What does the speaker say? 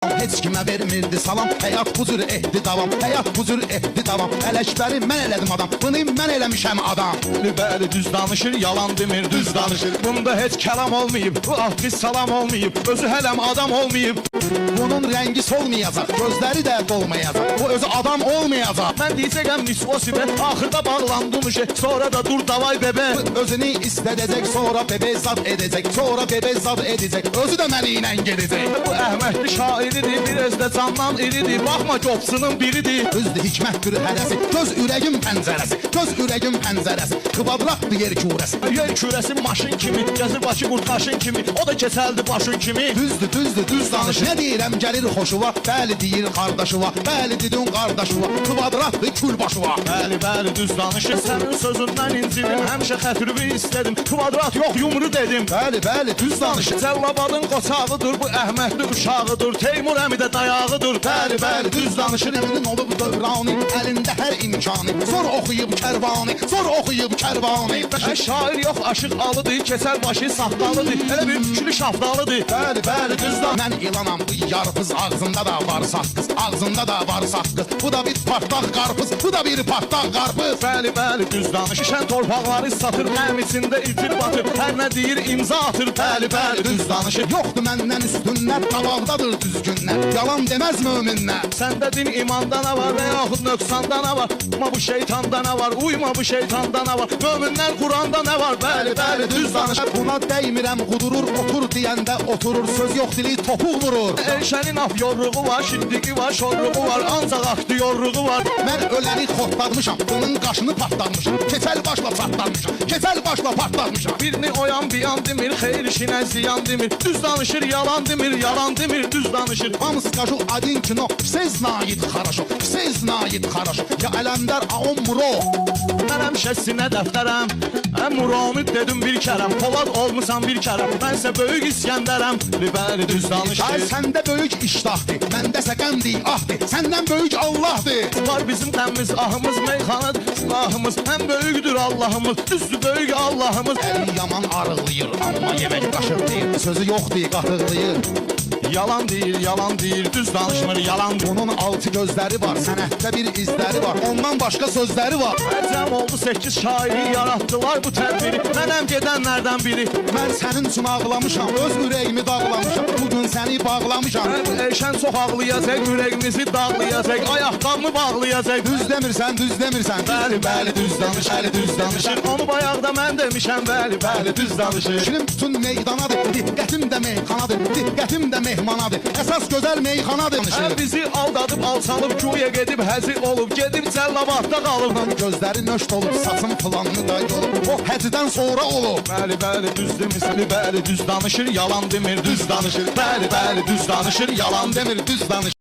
Heç kimə vermirdi salam, həyat bu cür etdi davam, həyat bu cür etdi davam. Ələkbəri mən elədim adam, bunu mən eləmişəm adam. Bəli düz danışır, yalan demir, düz danışır. Bunda heç kəlam olmayıb, ah biz salam olmayıb, özü hələm adam olmayıb. Bunun rəngi solmayacaq, gözləri də dolmayacaq, bu özü adam olmayacaq. Mən deyəcəkəm nisvosibə, axırda bağlandım işe, sonra da dur davay bebe. Özünü istədəcək, sonra bebe zad edəcək, sonra bebe zad edəcək, özü də məni ilə gedəcək. Bu əhməkli şairidir, biraz da candan iridir, baxma Jobs'ının biridir. Düzdür hikmət bir hərəsi, göz ürəgin pəncərəsi, göz ürəgin pəncərəsi, kvadratdır yer kürəsi. Yer kürəsi maşın kimi, gəzir başı qurtqaşın kimi, o da keçəldi başın kimi. Düzdür, düz danış. Nə deyirəm gəlir xoşuva, bəli deyir qardaşıva, bəli dedin qardaşıva, kvadratdır külbaşıva. Bəli düz danışır, sənin sözündən incidim, həmişə xətrimi istədim, kvadrat yox yumru dedim. Bəli, düz danış. Cəllabadın qoçağıdır, bu əhməkli uşağıdır, Teymur əmi də dayağıdır. Bəli, düz danışır. Əminin olub dövrani, əlində hər imkanı, zor oxuyub kərvanı, zor oxuyub kərvanı. Şair yox, aşıq alıdır, keçər başı saxtalıdır, elə bir küçülü şaftalıdır. Bəli, düz danış. Mən ilanam, bu yarpız ağzında da var saqqız, ağzında da var saqqız. Bu da bir partaq qarpız, bu da bir partaq qarpız. Bəli, düz danış. Şişən torpaqları satır, həm içində itir batır, hər nə deyir imza atır. Bəli, düz danışır. Yoxdur məndən üstünlər, qabaqdadır düzgünlər. Yalan deməz möminlər. Səndə din imanda nə var və yaxud nöqsanda nə var? Uyma bu şeytanda nə var? Uyma bu şeytanda nə var? Möminlər Quranda nə var? Bəli, düz danışır. Buna dəymirəm, qudurur, otur deyəndə oturur, söz yox dili topuq vurur. Elşənin af yorruğu var, şiddiki var, şorruğu var, ancaq axtı yorruğu var. Mən öləni xortlatmışam, bunun qaşını partlatmışam, keçəl başla partlatmışam, keçəl başla partlatmışam. Birini oyan bir yan demir, xeyir işinə ziyan demir, düz danışır, yalan demir, düz danışır. Вам скажу один кино, все знают хорошо, все знают хорошо. Я Ələmdar Aumro. Mən həmişəsinə dəftərəm, Muronu dedim bir kərəm, Polad olmusan bir kərəm, mənsə böyük İskəndərəm. Bəli, düz danışır. Ay səndə böyük iştahdır, məndəsə qəmdir, ahdır, səndən böyük Allahdır. Var bizim təmiz ahımız, meyxanadır silahımız, həm böyükdür Allahımız, düzdür böyük Allahımız. Əli yaman arıqlayır, amma yemək qaşıq deyir, sözü yoxdur, qatıqlayır. Yalan deyir, düz danışmır, yalan. Bunun altı gözləri var, sənətdə bir izləri var, ondan başqa sözləri var. Əcəm oldu 8 şairi yaratdılar bu tədbiri, mənəm gedənlərdən biri. Mən sənin üçün ağlamışam, öz ürəyimi dağlamışam, bugün səni bağlamışam. Elşən çox ağlayacaq, ürəyimizi dağlayacaq, ayaqqabımı bağlayacaq. Düz demirsən. Bəli, düz danışır. Onu bayaqda mən demişəm, bəli, düz danışır. Fikrim bütün meydanadır, diqqətim də meyxanadır, diqqətim də mehmanadır, əsas gözəl meyxanadır. Bizi aldadıb, alçalıb, güya gedib, həzi olub, gedib Cəllabadda qalıb. Gözləri nöşt olub, saçın planını da yolub, o həcidən sonra olub. Bəli, düz demirsən, bəli, düz danışır, yalan demir, düz danışır. Bəli, düz danışır, yalan demir, düz danışır.